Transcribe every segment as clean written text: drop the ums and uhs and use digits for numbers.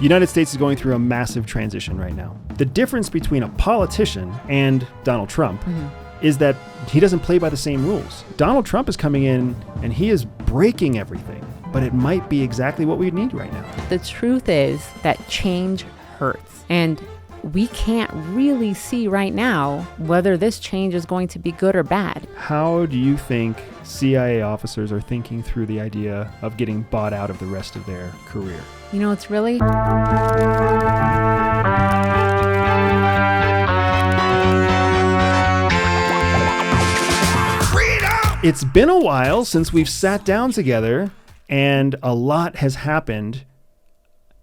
The United States is going through a massive transition right now. The difference between a politician and Donald Trump is that he doesn't play by the same rules. Donald Trump is coming in and he is breaking everything, but it might be exactly what we need right now. The truth is that change hurts, and we can't really see right now whether this change is going to be good or bad. How do you think CIA officers are thinking through the idea of getting bought out of the rest of their career? You know, it's really... It's been a while since we've sat down together, and a lot has happened.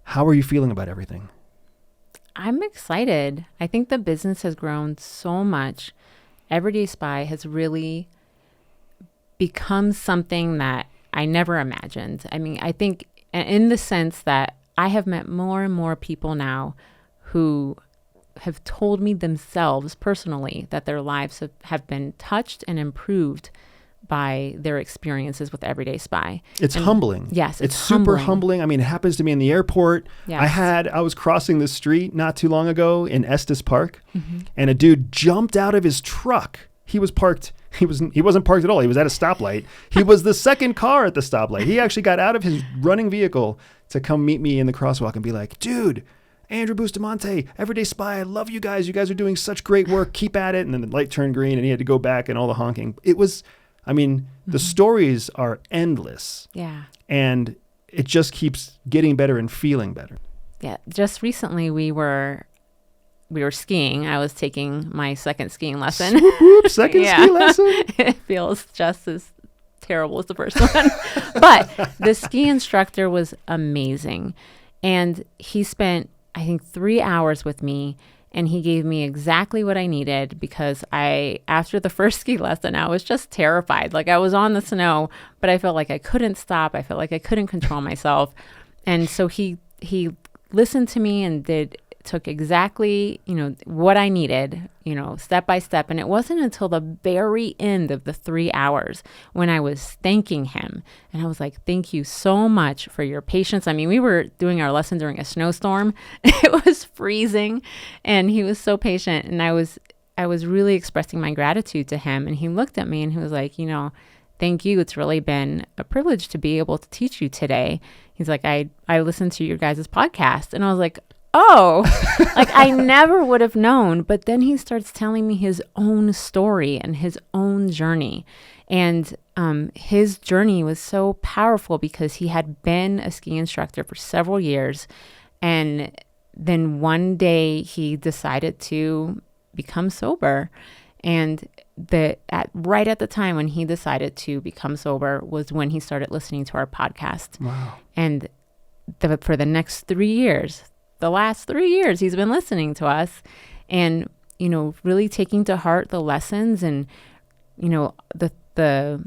How are you feeling about everything? I'm excited. I think the business has grown so much. EverydaySpy has really become something that I never imagined. I mean, I think in the sense that I have met more and more people now who have told me themselves personally that their lives have been touched and improved by their experiences with EverydaySpy. It's humbling. Yes, it's super humbling. I mean, it happens to me in the airport. Yes. I was crossing the street not too long ago in Estes Park, and a dude jumped out of his truck. He was parked. He wasn't parked at all. He was at a stoplight. He was the second car at the stoplight. He actually got out of his running vehicle to come meet me in the crosswalk and be like, dude, Andrew Bustamante, EverydaySpy, I love you guys. You guys are doing such great work. Keep at it. And then the light turned green and he had to go back and all the honking. It was, I mean, the stories are endless. Yeah. And it just keeps getting better and feeling better. Yeah. Just recently we were skiing. I was taking my second skiing lesson. Swoop, second ski lesson? It feels just as terrible as the first one. But the ski instructor was amazing. And he spent, I think, 3 hours with me. And he gave me exactly what I needed because after the first ski lesson, I was just terrified. Like I was on the snow, but I felt like I couldn't stop. I felt like I couldn't control myself. And so he listened to me and took exactly, what I needed, step by step. And it wasn't until the very end of the 3 hours when I was thanking him. And I was like, thank you so much for your patience. I mean, we were doing our lesson during a snowstorm. It was freezing and he was so patient. And I was really expressing my gratitude to him. And he looked at me and he was like, thank you. It's really been a privilege to be able to teach you today. He's like, I listened to your guys' podcast. And I was like, oh, like I never would have known. But then he starts telling me his own story and his own journey. And his journey was so powerful because he had been a ski instructor for several years. And then one day he decided to become sober. And right at the time when he decided to become sober was when he started listening to our podcast. Wow. And for the next 3 years, the last 3 years, he's been listening to us and, really taking to heart the lessons and, the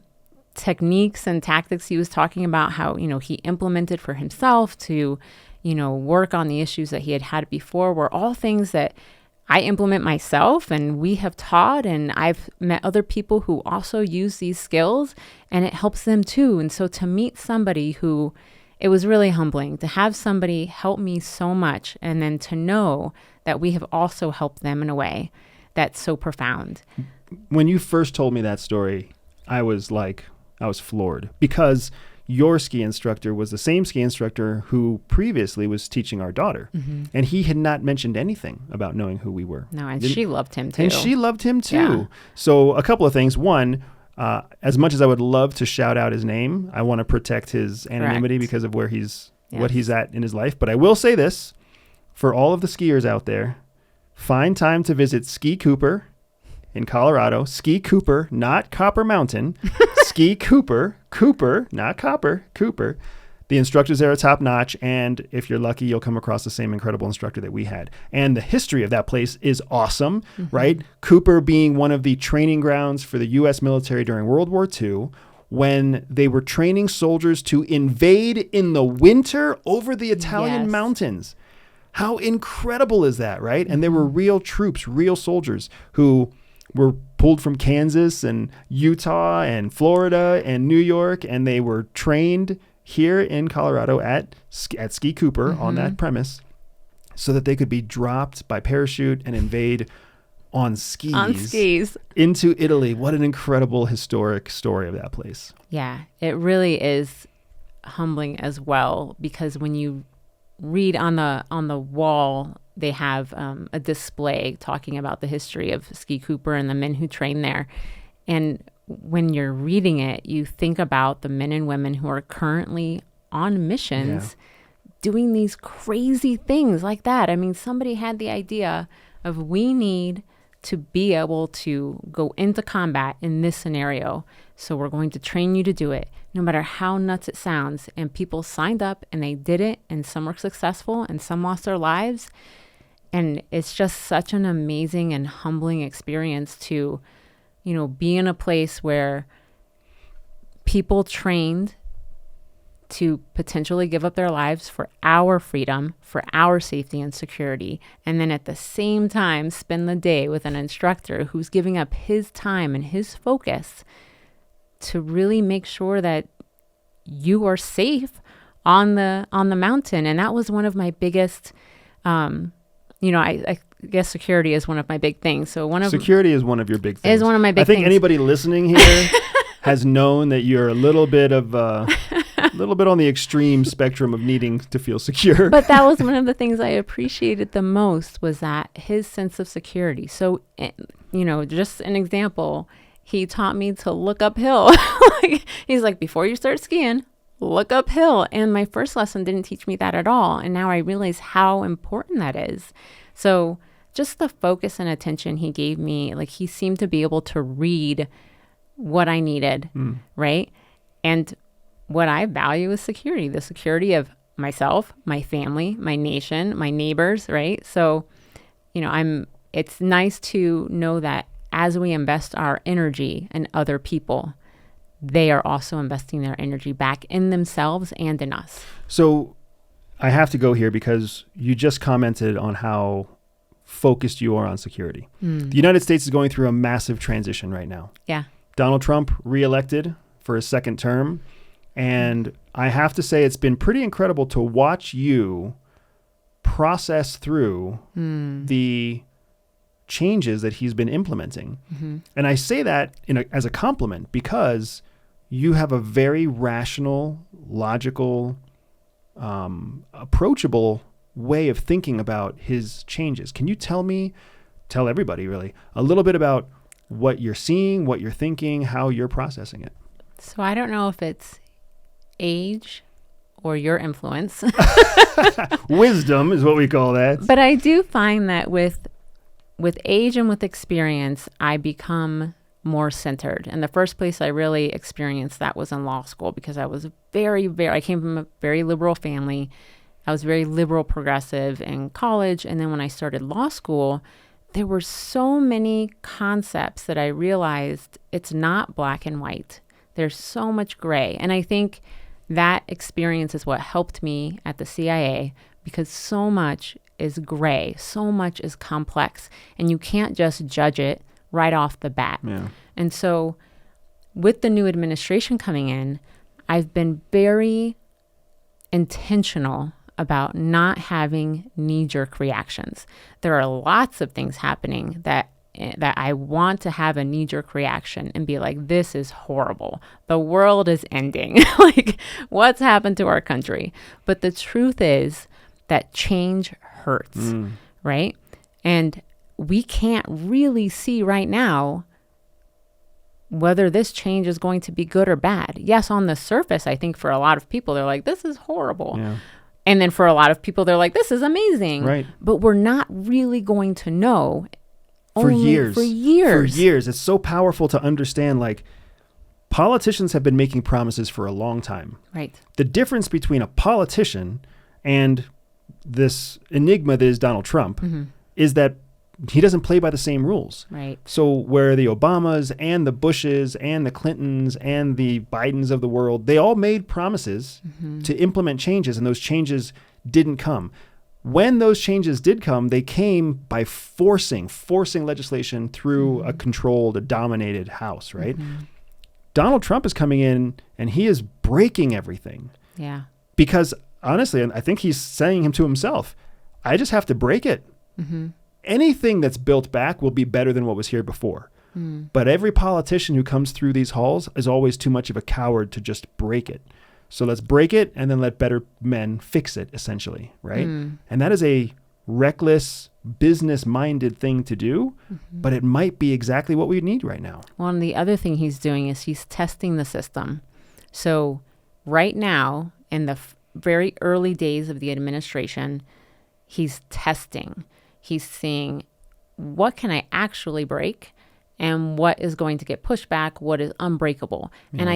techniques and tactics he was talking about, how, he implemented for himself to, work on the issues that he had before were all things that I implement myself and we have taught. And I've met other people who also use these skills and it helps them too. And so to meet somebody who, it was really humbling to have somebody help me so much and then to know that we have also helped them in a way that's so profound. When you first told me that story, I was floored because your ski instructor was the same ski instructor who previously was teaching our daughter. Mm-hmm. And he had not mentioned anything about knowing who we were. No, and she loved him too. And she loved him too. Yeah. So a couple of things. One, as much as I would love to shout out his name, I want to protect his anonymity because of where what he's at in his life. But I will say this, for all of the skiers out there, find time to visit Ski Cooper in Colorado. Ski Cooper, not Copper Mountain. Ski Cooper, not Copper, Cooper. The instructors there are top notch, and if you're lucky, you'll come across the same incredible instructor that we had. And the history of that place is awesome, right? Cooper being one of the training grounds for the U.S. military during World War II, when they were training soldiers to invade in the winter over the Italian mountains. How incredible is that, right? And there were real troops, real soldiers who were pulled from Kansas and Utah and Florida and New York, and they were trained here in Colorado at Ski Cooper on that premise so that they could be dropped by parachute and invade on skis into Italy. What an incredible historic story of that place. Yeah, it really is humbling as well, because when you read on the wall, they have a display talking about the history of Ski Cooper and the men who train there. And when you're reading it, you think about the men and women who are currently on missions doing these crazy things like that. I mean, somebody had the idea of, we need to be able to go into combat in this scenario. So we're going to train you to do it, no matter how nuts it sounds. And people signed up and they did it, and some were successful and some lost their lives. And it's just such an amazing and humbling experience to, be in a place where people trained to potentially give up their lives for our freedom, for our safety and security, and then at the same time spend the day with an instructor who's giving up his time and his focus to really make sure that you are safe on the mountain. And that was one of my biggest, I guess security is one of my big things. So security is one of your big things. Is one of my big things. I think anybody listening here has known that you're a little bit on the extreme spectrum of needing to feel secure. But that was one of the things I appreciated the most, was that his sense of security. So, just an example, he taught me to look uphill. He's like, before you start skiing, look uphill. And my first lesson didn't teach me that at all. And now I realize how important that is. So just the focus and attention he gave me, like, he seemed to be able to read what I needed, right? And what I value is security, the security of myself, my family, my nation, my neighbors, right? So, it's nice to know that as we invest our energy in other people, they are also investing their energy back in themselves and in us. So I have to go here because you just commented on how focused you are on security. The United States is going through a massive transition right now. Yeah. Donald Trump reelected for a second term. And I have to say, it's been pretty incredible to watch you process through the changes that he's been implementing. And I say that as a compliment, because you have a very rational, logical, approachable way of thinking about his changes. Can you tell everybody really, a little bit about what you're seeing, what you're thinking, how you're processing it? So I don't know if it's age or your influence. Wisdom is what we call that. But I do find that with age and with experience, I become more centered. And the first place I really experienced that was in law school, because I was I came from a very liberal family. I was very liberal progressive in college. And then when I started law school, there were so many concepts that I realized it's not black and white. There's so much gray. And I think that experience is what helped me at the CIA, because so much is gray, so much is complex, and you can't just judge it right off the bat. Yeah. And so with the new administration coming in, I've been very intentional about not having knee-jerk reactions. There are lots of things happening that I want to have a knee-jerk reaction and be like, this is horrible. The world is ending. Like, what's happened to our country? But the truth is that change hurts, right? And we can't really see right now whether this change is going to be good or bad. Yes, on the surface, I think for a lot of people, they're like, this is horrible. Yeah. And then for a lot of people, they're like, this is amazing. Right. But we're not really going to know. For years. For years. It's so powerful to understand, like, politicians have been making promises for a long time. Right. The difference between a politician and this enigma that is Donald Trump is that he doesn't play by the same rules. Right. So where the Obamas and the Bushes and the Clintons and the Bidens of the world, they all made promises to implement changes, and those changes didn't come. When those changes did come, they came by forcing legislation through a controlled, a dominated House, right? Donald Trump is coming in and he is breaking everything. Yeah. Because honestly, and I think he's saying him to himself, I just have to break it. Mm-hmm. Anything that's built back will be better than what was here before. But every politician who comes through these halls is always too much of a coward to just break it. So let's break it and then let better men fix it, essentially, right? And that is a reckless, business-minded thing to do, but it might be exactly what we need right now. Well, and the other thing he's doing is he's testing the system. So right now, in the very early days of the administration, he's testing. He's seeing, what can I actually break? And what is going to get pushed back, what is unbreakable. Yeah. And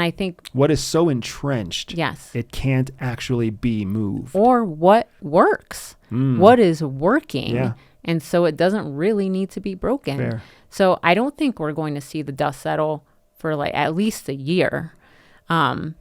I think what is so entrenched, yes, it can't actually be moved. Or what works, what is working. And so it doesn't really need to be broken. Fair. So I don't think we're going to see the dust settle for like at least a year. Because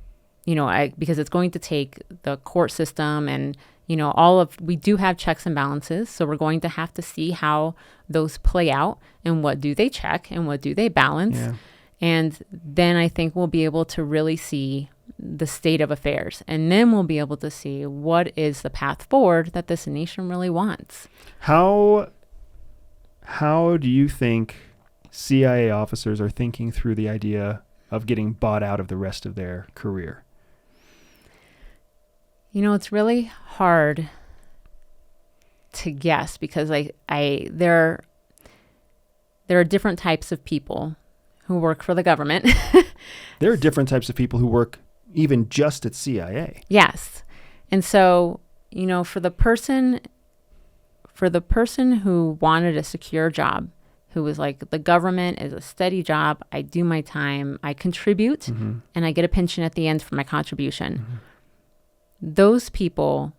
it's going to take the court system and, we do have checks and balances. So we're going to have to see how those play out and what do they check and what do they balance. Yeah. And then I think we'll be able to really see the state of affairs. And then we'll be able to see what is the path forward that this nation really wants. How do you think CIA officers are thinking through the idea of getting bought out of the rest of their career? It's really hard to guess because there are different types of people who work for the government. There are different types of people who work even just at CIA. Yes. And so, for the person who wanted a secure job, who was like, the government is a steady job, I do my time, I contribute, and I get a pension at the end for my contribution. Those people,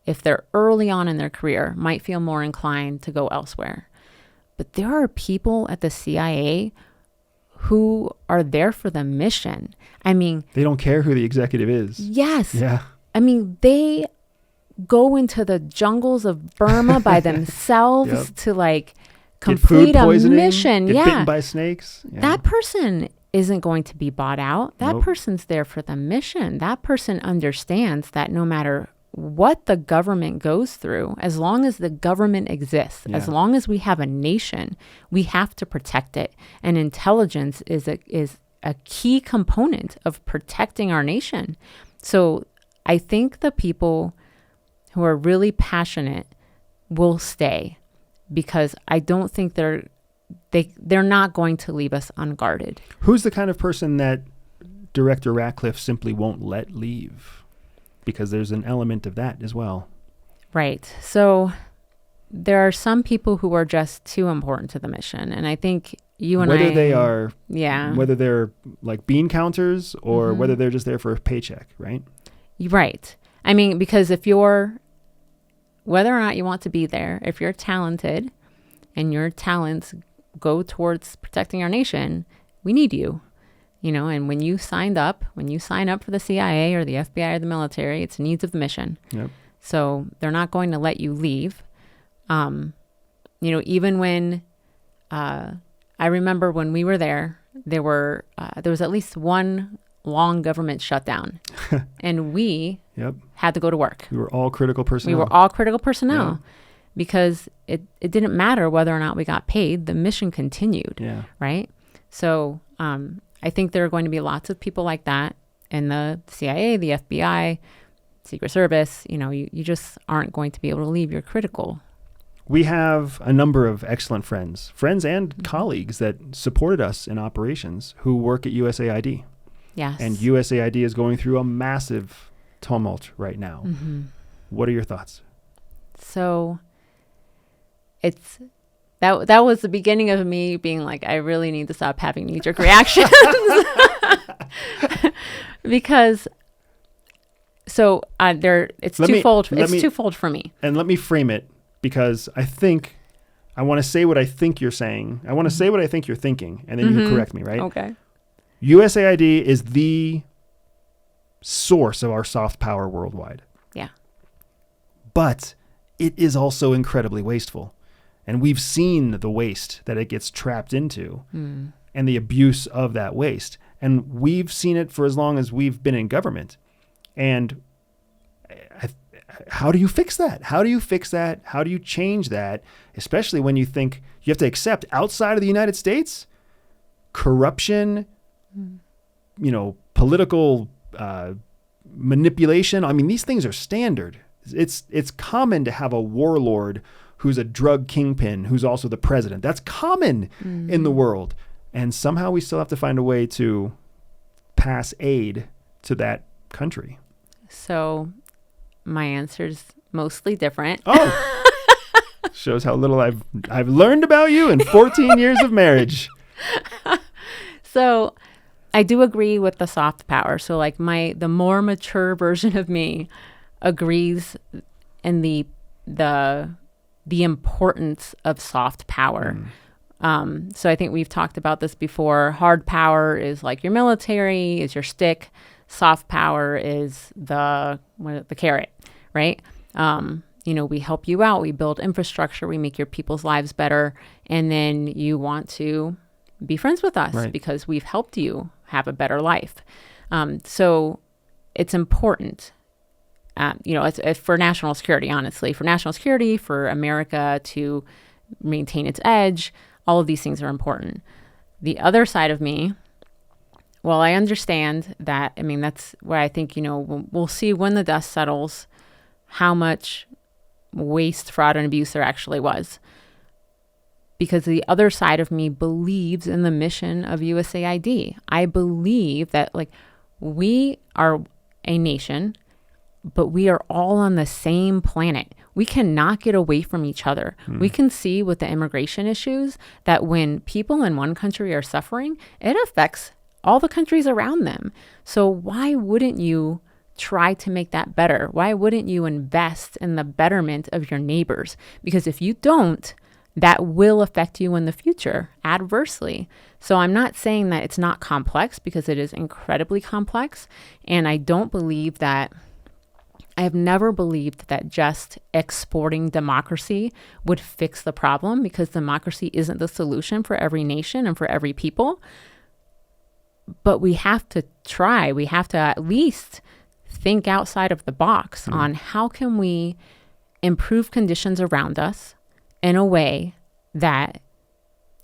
if they're early on in their career, might feel more inclined to go elsewhere. But there are people at the CIA who are there for the mission. I mean, they don't care who the executive is. Yes. Yeah. I mean, they go into the jungles of Burma by themselves to like complete a mission. Get bitten by snakes. Yeah. That person isn't going to be bought out. That person's there for the mission. That person understands that no matter what the government goes through, as long as the government exists, as long as we have a nation, we have to protect it. And intelligence is a key component of protecting our nation. So I think the people who are really passionate will stay, because I don't think they're not going to leave us unguarded. Who's the kind of person that Director Ratcliffe simply won't let leave? Because there's an element of that as well. Right. So there are some people who are just too important to the mission. And I think whether they're like bean counters or whether they're just there for a paycheck, right? Right. I mean, because whether or not you want to be there, if you're talented and your talents go towards protecting our nation, we need you, and when you sign up for the CIA or the FBI or the military, it's needs of the mission. Yep. So they're not going to let you leave. Even when, I remember when we were there was at least one long government shutdown and we had to go to work. We were all critical personnel. Yeah. Because it didn't matter whether or not we got paid. The mission continued, right? So I think there are going to be lots of people like that in the CIA, the FBI, Secret Service. You just aren't going to be able to leave. You're critical. We have a number of excellent friends and colleagues that supported us in operations who work at USAID. Yes. And USAID is going through a massive tumult right now. Mm-hmm. What are your thoughts? So that was the beginning of me being like, I really need to stop having knee-jerk reactions. Because it's twofold for me. And let me frame it, because I think I want to say what I think you're saying. I want to say what I think you're thinking, and then you can correct me, right? Okay. USAID is the source of our soft power worldwide. Yeah. But it is also incredibly wasteful. And we've seen the waste that it gets trapped into and the abuse of that waste. And we've seen it for as long as we've been in government. And how do you fix that? How do you fix that? How do you change that? Especially when you think you have to accept outside of the United States, corruption, political manipulation. I mean, these things are standard. It's common to have a warlord who's a drug kingpin, who's also the president. That's common in the world. And somehow we still have to find a way to pass aid to that country. So my answer is mostly different. Oh, shows how little I've learned about you in 14 years of marriage. So I do agree with the soft power. So like the more mature version of me agrees in the importance of soft power. So I think we've talked about this before. Hard power is like your military, is your stick. Soft power is the carrot, right? We help you out. We build infrastructure. We make your people's lives better. And then you want to be friends with us because we've helped you have a better life. So it's important, it's for national security, honestly, for America to maintain its edge. All of these things are important. The other side of me, well, I understand that. I mean, that's where I think, we'll see when the dust settles how much waste, fraud, and abuse there actually was. Because the other side of me believes in the mission of USAID. I believe that we are a nation, but we are all on the same planet. We cannot get away from each other. We can see with the immigration issues that when people in one country are suffering, it affects all the countries around them. So why wouldn't you try to make that better? Why wouldn't you invest in the betterment of your neighbors? Because if you don't, that will affect you in the future adversely. So I'm not saying that it's not complex, because it is incredibly complex. And I have never believed that just exporting democracy would fix the problem, because democracy isn't the solution for every nation and for every people. But we have to try. We have to at least think outside of the box on how can we improve conditions around us in a way that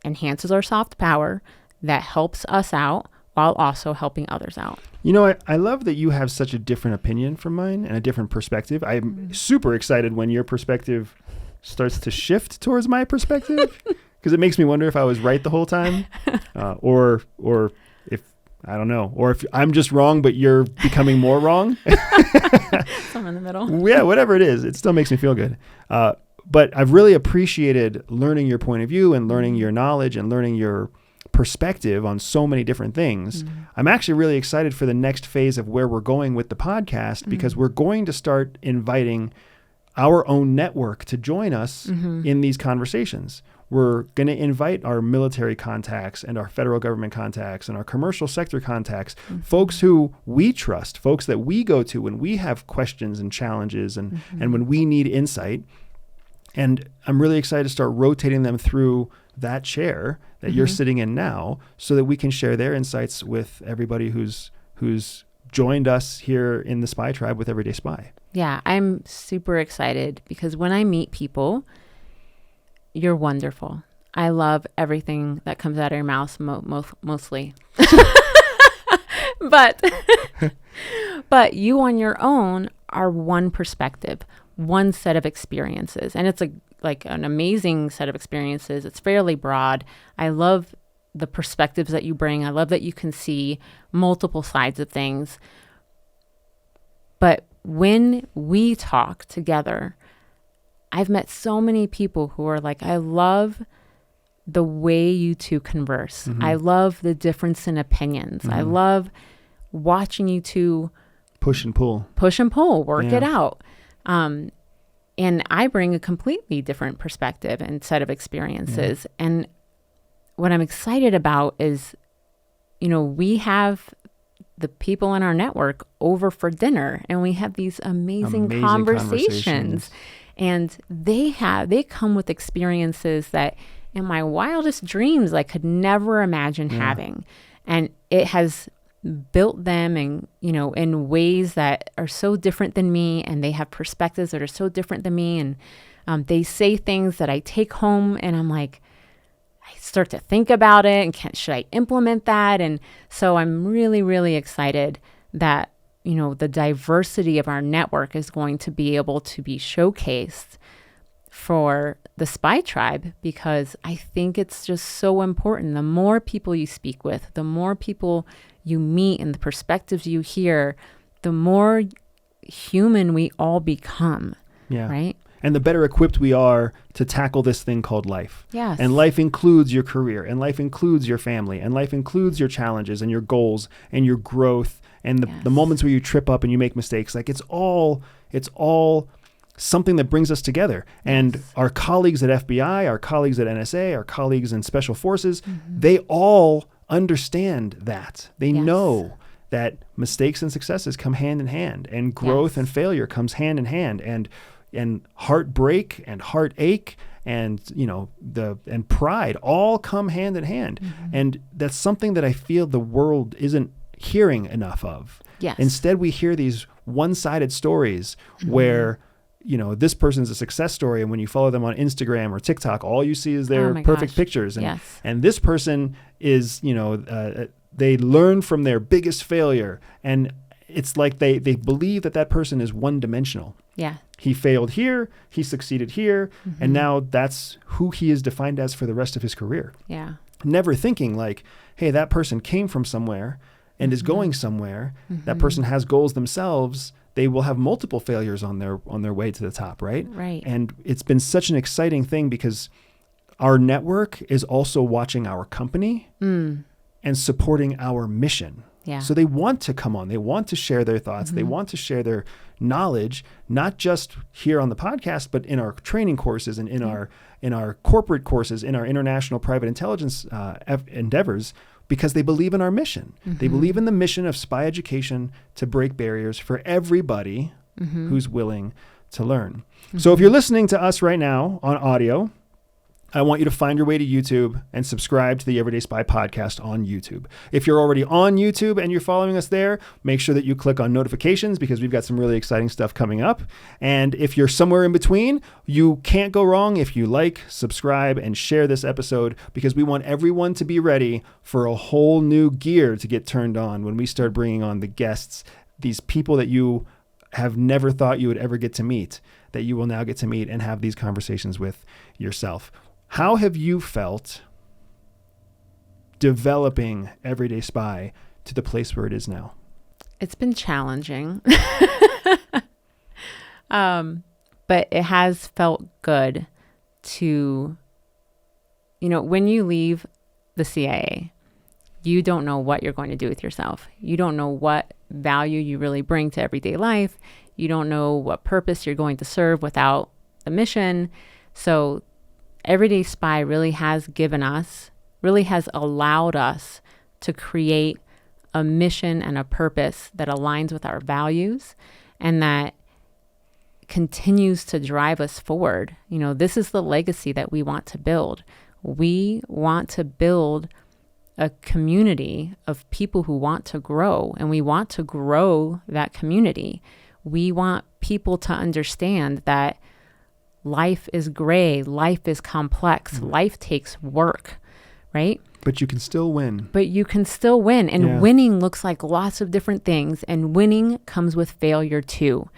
enhances our soft power, that helps us out while also helping others out. I love that you have such a different opinion from mine and a different perspective. I'm super excited when your perspective starts to shift towards my perspective, because it makes me wonder if I was right the whole time, or if, I don't know, or if I'm just wrong, but you're becoming more wrong. Somewhere in the middle. Yeah, whatever it is, it still makes me feel good. But I've really appreciated learning your point of view and learning your knowledge and learning your perspective on so many different things. I'm actually really excited for the next phase of where we're going with the podcast, because we're going to start inviting our own network to join us in these conversations. We're going to invite our military contacts and our federal government contacts and our commercial sector contacts, folks who we trust, folks that we go to when we have questions and challenges and when we need insight. And I'm really excited to start rotating them through that chair that you're sitting in now, so that we can share their insights with everybody who's joined us here in the Spy Tribe with Everyday Spy. Yeah, I'm super excited, because when I meet people, you're wonderful. I love everything that comes out of your mouth, mostly. But you on your own are one perspective, one set of experiences. And it's like an amazing set of experiences. It's fairly broad. I love the perspectives that you bring. I love that you can see multiple sides of things. But when we talk together, I've met so many people who are like, I love the way you two converse. I love the difference in opinions. I love watching you two push and pull, work it out. And I bring a completely different perspective and set of experiences. And what I'm excited about is, we have the people in our network over for dinner, and we have these amazing conversations. And they come with experiences that in my wildest dreams I could never imagine having. And it has built them in ways that are so different than me, and they have perspectives that are so different than me. And they say things that I take home and I'm like, I start to think about it and should I implement that? And so I'm really, really excited that, the diversity of our network is going to be able to be showcased for the Spy Tribe, because I think it's just so important. The more people you speak with, the more people you meet and the perspectives you hear, the more human we all become. Yeah. Right? And the better equipped we are to tackle this thing called life. Yes. And life includes your career, and life includes your family, and life includes your challenges and your goals and your growth and the moments where you trip up and you make mistakes. Like it's all something that brings us together. And our colleagues at FBI, our colleagues at NSA, our colleagues in special forces, they all understand that. They know that mistakes and successes come hand in hand, and growth and failure comes hand in hand, and heartbreak and heartache and and pride all come hand in hand. And that's something that I feel the world isn't hearing enough of. Yes. Instead, we hear these one-sided stories where this person's a success story, and when you follow them on Instagram or TikTok, all you see is their perfect pictures. And this person is, they learn from their biggest failure, and it's like they believe that person is one-dimensional. Yeah. He failed here, he succeeded here, and now that's who he is defined as for the rest of his career. Yeah. Never thinking like, hey, that person came from somewhere and is going somewhere. That person has goals themselves. They will have multiple failures on their way to the top, right? Right. And it's been such an exciting thing because our network is also watching our company and supporting our mission. Yeah. So they want to come on. They want to share their thoughts. They want to share their knowledge, not just here on the podcast, but in our training courses and in our corporate courses, in our international private intelligence endeavors, because they believe in our mission. They believe in the mission of spy education to break barriers for everybody who's willing to learn. So if you're listening to us right now on audio, I want you to find your way to YouTube and subscribe to the Everyday Spy podcast on YouTube. If you're already on YouTube and you're following us there, make sure that you click on notifications, because we've got some really exciting stuff coming up. And if you're somewhere in between, you can't go wrong if you like, subscribe, and share this episode, because we want everyone to be ready for a whole new gear to get turned on when we start bringing on the guests, these people that you have never thought you would ever get to meet, that you will now get to meet and have these conversations with yourself. How have you felt developing Everyday Spy to the place where it is now? It's been challenging, but it has felt good to, when you leave the CIA, you don't know what you're going to do with yourself. You don't know what value you really bring to everyday life. You don't know what purpose you're going to serve without the mission. So Everyday Spy really has allowed us to create a mission and a purpose that aligns with our values and that continues to drive us forward. This is the legacy that we want to build. We want to build a community of people who want to grow, and we want to grow that community. We want people to understand that life is gray, life is complex, life takes work, right? But you can still win. And winning looks like lots of different things, and winning comes with failure too.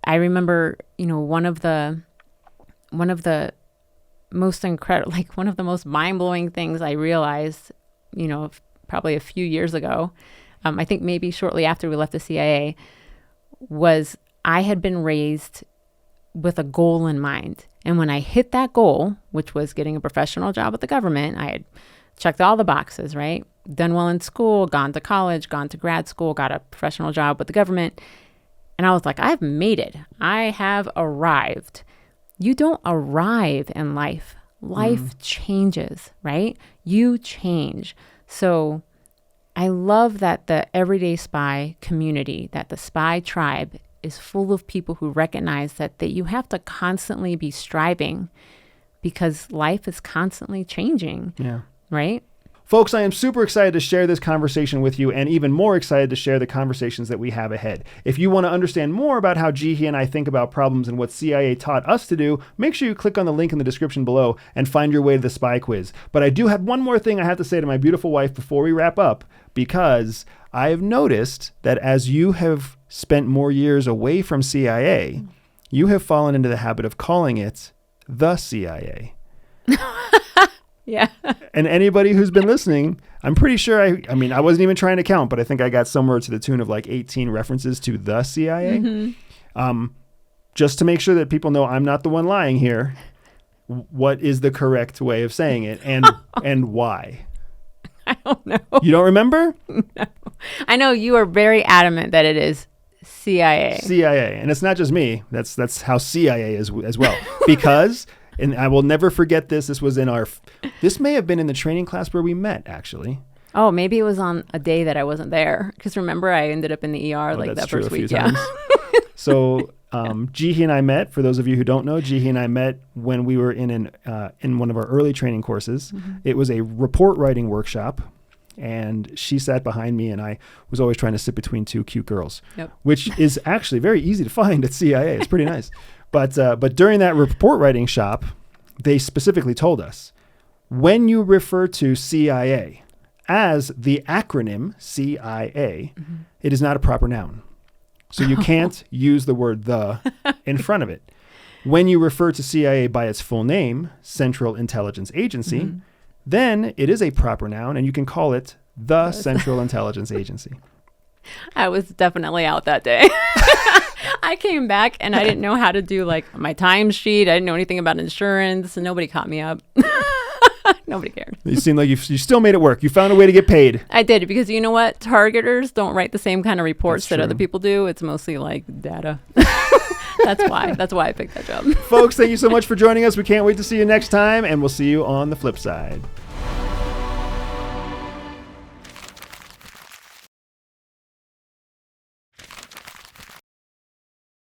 I remember, one of the most incredible, one of the most mind-blowing things I realized, probably a few years ago, I think maybe shortly after we left the CIA, was I had been raised with a goal in mind. And when I hit that goal, which was getting a professional job with the government, I had checked all the boxes, right? Done well in school, gone to college, gone to grad school, got a professional job with the government. And I was like, I've made it. I have arrived. You don't arrive in life. Life changes, right? You change. So I love that the Everyday Spy community, that the Spy Tribe is full of people who recognize that you have to constantly be striving because life is constantly changing. Yeah. Right? Folks, I am super excited to share this conversation with you, and even more excited to share the conversations that we have ahead. If you want to understand more about how Jihi and I think about problems and what CIA taught us to do, make sure you click on the link in the description below and find your way to the spy quiz. But I do have one more thing I have to say to my beautiful wife before we wrap up, because I have noticed that as you have spent more years away from CIA, you have fallen into the habit of calling it the CIA. Yeah. And anybody who's been listening, I'm pretty sure I mean, I wasn't even trying to count, but I think I got somewhere to the tune of like 18 references to the CIA. Mm-hmm. Just to make sure that people know I'm not the one lying here, what is the correct way of saying it and why? I don't know. You don't remember? No. I know you are very adamant that it is CIA. CIA. And it's not just me. That's how CIA is as well. Because... And I will never forget this. This may have been in the training class where we met, actually. Oh, maybe it was on a day that I wasn't there. Because remember, I ended up in the ER that first week. Yeah. So Jihi and I met. For those of you who don't know, Jihi and I met when we were in one of our early training courses. Mm-hmm. It was a report writing workshop. And she sat behind me, and I was always trying to sit between two cute girls, which is actually very easy to find at CIA. It's pretty nice. But during that report writing shop, they specifically told us, when you refer to CIA as the acronym CIA, mm-hmm. it is not a proper noun. So you can't use the word the in front of it. When you refer to CIA by its full name, Central Intelligence Agency, mm-hmm. then it is a proper noun, and you can call it the Central Intelligence Agency. I was definitely out that day. I came back and I didn't know how to do like my timesheet. I didn't know anything about insurance, and nobody caught me up. Nobody cared. You seem like you still made it work. You found a way to get paid. I did, because you know what? Targeters don't write the same kind of reports that other people do. It's mostly like data. That's why I picked that job. Folks, thank you so much for joining us. We can't wait to see you next time, and we'll see you on the flip side.